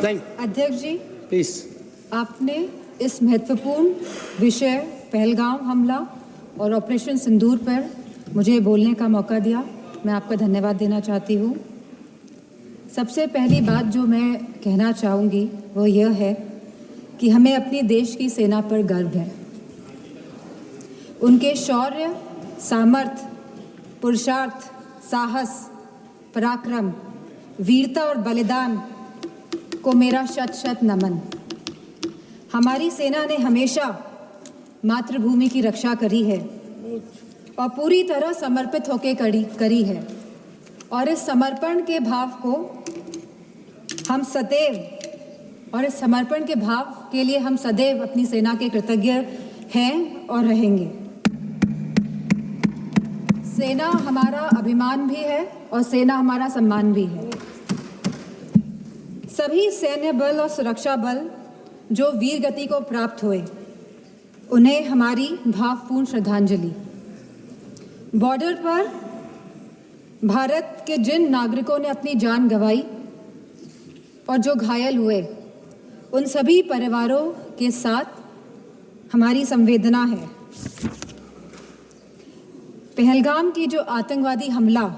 अध्यक्ष जी, प्लीज। आपने इस महत्वपूर्ण विषय पहलगाम हमला और ऑपरेशन सिंदूर पर मुझे बोलने का मौका दिया। मैं आपका धन्यवाद देना चाहती हूँ। सबसे पहली बात जो मैं कहना चाहूँगी वो यह है कि हमें अपनी देश की सेना पर गर्व है। उनके शौर्य, सामर्थ्य, पुरुषार्थ, साहस, पराक्रम, वीरता और बलिदान को मेरा शत शत नमन। हमारी सेना ने हमेशा मातृभूमि की रक्षा करी है और पूरी तरह समर्पित होकर करी है, और इस समर्पण के भाव को हम सदैव और इस समर्पण के भाव के लिए हम सदैव अपनी सेना के कृतज्ञ हैं और रहेंगे। सेना हमारा अभिमान भी है और सेना हमारा सम्मान भी है। सभी सैन्य बल और सुरक्षा बल जो वीर गति को प्राप्त हुए, उन्हें हमारी भावपूर्ण श्रद्धांजलि। बॉर्डर पर भारत के जिन नागरिकों ने अपनी जान गंवाई और जो घायल हुए, उन सभी परिवारों के साथ हमारी संवेदना है। पहलगाम की जो आतंकवादी हमला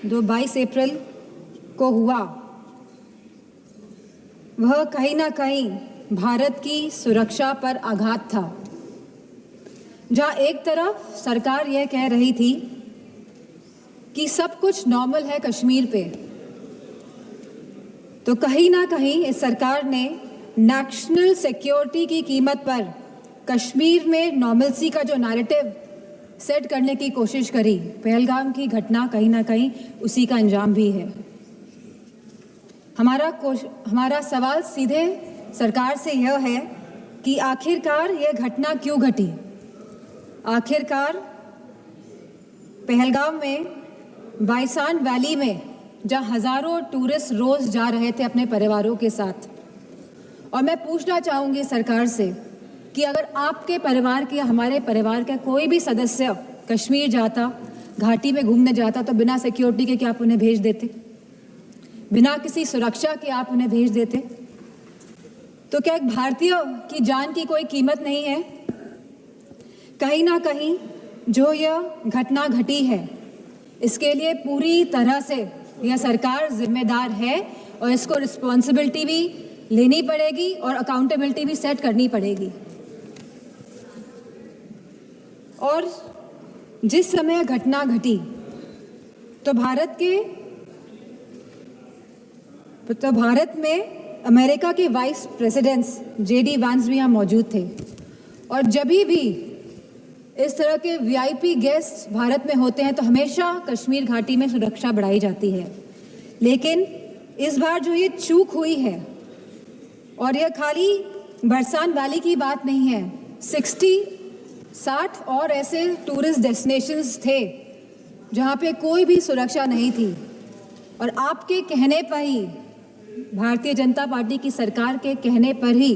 जो 22 अप्रैल को हुआ, वह कहीं ना कहीं भारत की सुरक्षा पर आघात था। जहां एक तरफ सरकार यह कह रही थी कि सब कुछ नॉर्मल है कश्मीर पे, तो कहीं ना कहीं इस सरकार ने नेशनल सिक्योरिटी की कीमत पर कश्मीर में नॉर्मलसी का जो नैरेटिव सेट करने की कोशिश करी। पहलगाम की घटना कहीं ना कहीं उसी का अंजाम भी है। हमारा सवाल सीधे सरकार से यह है कि आखिरकार यह घटना क्यों घटी। आखिरकार पहलगाम में बाइसान वैली में जहां हजारों टूरिस्ट रोज जा रहे थे अपने परिवारों के साथ, और मैं पूछना चाहूँगी सरकार से कि अगर आपके परिवार के या हमारे परिवार का कोई भी सदस्य कश्मीर जाता, घाटी में घूमने जाता, तो बिना सिक्योरिटी के क्या आप उन्हें भेज देते? बिना किसी सुरक्षा के आप उन्हें भेज देते? तो क्या एक भारतीय की जान की कोई कीमत नहीं है? कहीं ना कहीं जो यह घटना घटी है, इसके लिए पूरी तरह से यह सरकार जिम्मेदार है और इसको रिस्पॉन्सिबिलिटी भी लेनी पड़ेगी और अकाउंटेबिलिटी भी सेट करनी पड़ेगी। और जिस समय घटना घटी तो भारत में अमेरिका के वाइस प्रेसिडेंट्स JD वांस भी यहाँ मौजूद थे, और जब भी इस तरह के VIP गेस्ट भारत में होते हैं तो हमेशा कश्मीर घाटी में सुरक्षा बढ़ाई जाती है। लेकिन इस बार जो ये चूक हुई है, और यह खाली बरसान वैली की बात नहीं है, 60 और ऐसे टूरिस्ट डेस्टिनेशंस थे जहाँ पे कोई भी सुरक्षा नहीं थी, और आपके कहने पर ही, भारतीय जनता पार्टी की सरकार के कहने पर ही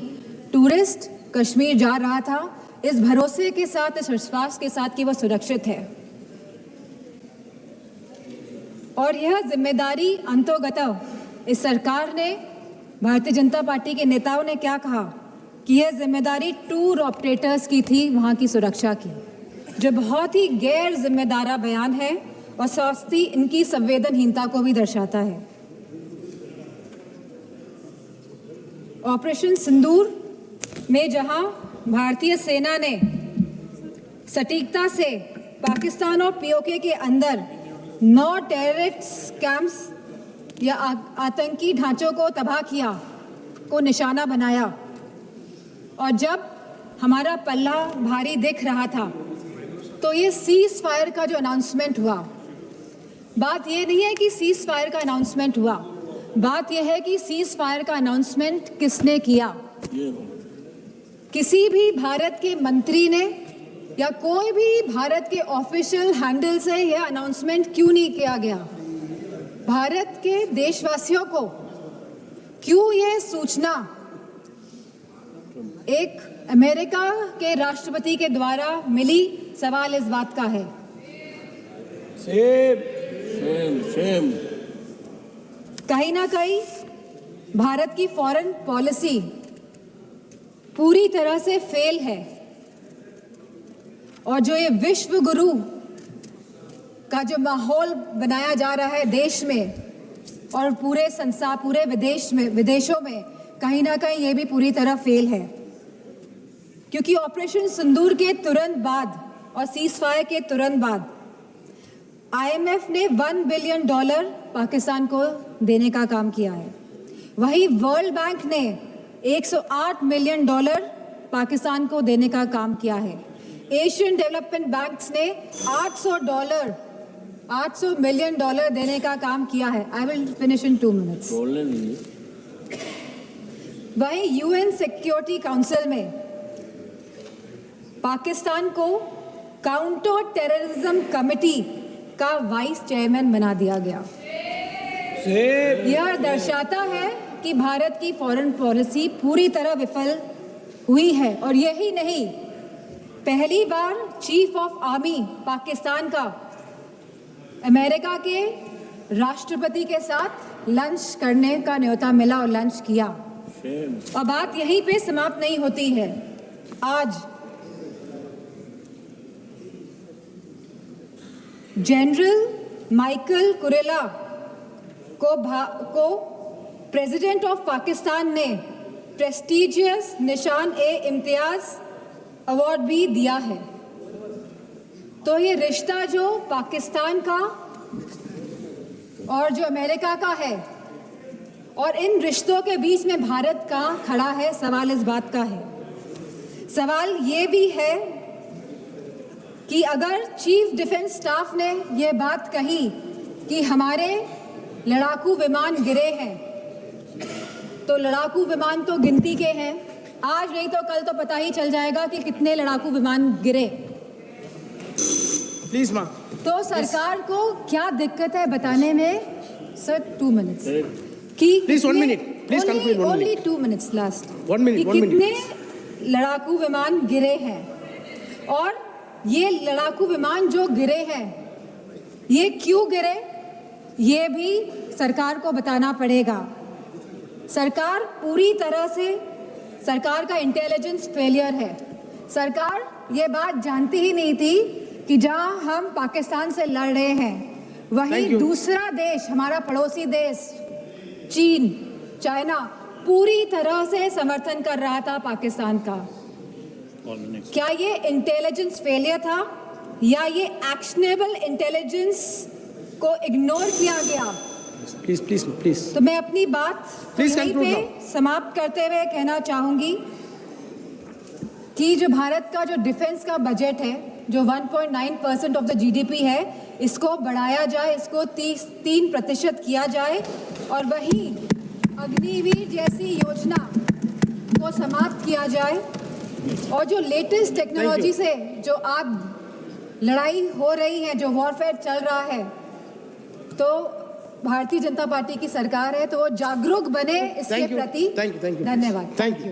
टूरिस्ट कश्मीर जा रहा था, इस भरोसे के साथ, इस विश्वास के साथ कि वह सुरक्षित है। और यह जिम्मेदारी अंतोगतः इस सरकार ने, भारतीय जनता पार्टी के नेताओं ने क्या कहा कि यह जिम्मेदारी टूर ऑपरेटर्स की थी वहां की सुरक्षा की, जो बहुत ही गैर जिम्मेदारा बयान है और साथ ही इनकी संवेदनहीनता को भी दर्शाता है। ऑपरेशन सिंदूर में जहां भारतीय सेना ने सटीकता से पाकिस्तान और POK के अंदर 9 टेररिस्ट कैंप्स या आतंकी ढांचों को तबाह किया, को निशाना बनाया, और जब हमारा पल्ला भारी दिख रहा था तो ये सीज फायर का जो अनाउंसमेंट हुआ, बात ये नहीं है कि सीज फायर का अनाउंसमेंट हुआ, बात यह है कि सीज फायर का अनाउंसमेंट किसने किया। किसी भी भारत के मंत्री ने या कोई भी भारत के ऑफिशियल हैंडल से यह अनाउंसमेंट क्यों नहीं किया गया? भारत के देशवासियों को क्यों यह सूचना एक अमेरिका के राष्ट्रपति के द्वारा मिली? सवाल इस बात का है। सेम। कहीं ना कहीं भारत की फॉरेन पॉलिसी पूरी तरह से फेल है और जो ये विश्व गुरु का जो माहौल बनाया जा रहा है देश में और पूरे संसार, पूरे विदेशों में, कहीं ना कहीं ये भी पूरी तरह फेल है, क्योंकि ऑपरेशन सिंदूर के तुरंत बाद और सीजफायर के तुरंत बाद IMF ने $1 बिलियन पाकिस्तान को देने का काम किया है। वहीं वर्ल्ड बैंक ने $108 मिलियन पाकिस्तान को देने का काम किया है। एशियन डेवलपमेंट बैंक्स ने $800 मिलियन देने का काम किया है। I will finish in 2 minutes. वहीं UN सिक्योरिटी काउंसिल में पाकिस्तान को काउंटर टेररिज्म कमेटी का वाइस चेयरमैन बना दिया गया। यह दर्शाता है कि भारत की फॉरेन पॉलिसी पूरी तरह विफल हुई है। और यही नहीं, पहली बार चीफ ऑफ आर्मी पाकिस्तान का अमेरिका के राष्ट्रपति के साथ लंच करने का न्योता मिला और लंच किया। और बात यहीं पे समाप्त नहीं होती है। आज जनरल माइकल कुरेला को प्रेसिडेंट ऑफ पाकिस्तान ने प्रेस्टिजियस निशान-ए-इम्तियाज अवार्ड भी दिया है। तो ये रिश्ता जो पाकिस्तान का और जो अमेरिका का है, और इन रिश्तों के बीच में भारत का खड़ा है, सवाल इस बात का है। सवाल ये भी है कि अगर चीफ डिफेंस स्टाफ ने ये बात कही कि हमारे लड़ाकू विमान गिरे हैं, तो लड़ाकू विमान तो गिनती के हैं, आज नहीं तो कल तो पता ही चल जाएगा कि कितने लड़ाकू विमान गिरे। प्लीज मां। तो सरकार को क्या दिक्कत है बताने में? सर 2 मिनट्स कि please 1 minute, please conclude. Only 2 minutes last. 1 minute, 1 minute. कितने लड़ाकू विमान गिरे हैं, और ये लड़ाकू विमान जो गिरे हैं ये क्यों गिरे, ये भी सरकार को बताना पड़ेगा। सरकार पूरी तरह से, सरकार का इंटेलिजेंस फेलियर है। सरकार ये बात जानती ही नहीं थी कि जहां हम पाकिस्तान से लड़ रहे हैं, वहीं दूसरा देश, हमारा पड़ोसी देश चीन, चाइना पूरी तरह से समर्थन कर रहा था पाकिस्तान का। क्या ये इंटेलिजेंस फेलियर था या ये एक्शनेबल इंटेलिजेंस को इग्नोर किया गया? Please please please. तो मैं अपनी बात यहीं पे समाप्त करते हुए कहना चाहूंगी कि जो भारत का जो डिफेंस का बजट है, जो 1.9% ऑफ द GDP है, इसको बढ़ाया जाए, इसको 3% किया जाए, और वहीं अग्निवीर जैसी योजना को समाप्त किया जाए। और जो लेटेस्ट टेक्नोलॉजी से जो आप लड़ाई हो रही है, जो वॉरफेयर चल रहा है, तो भारतीय जनता पार्टी की सरकार है, तो वो जागरूक बने इसके प्रति। Thank you. धन्यवाद। Thank you.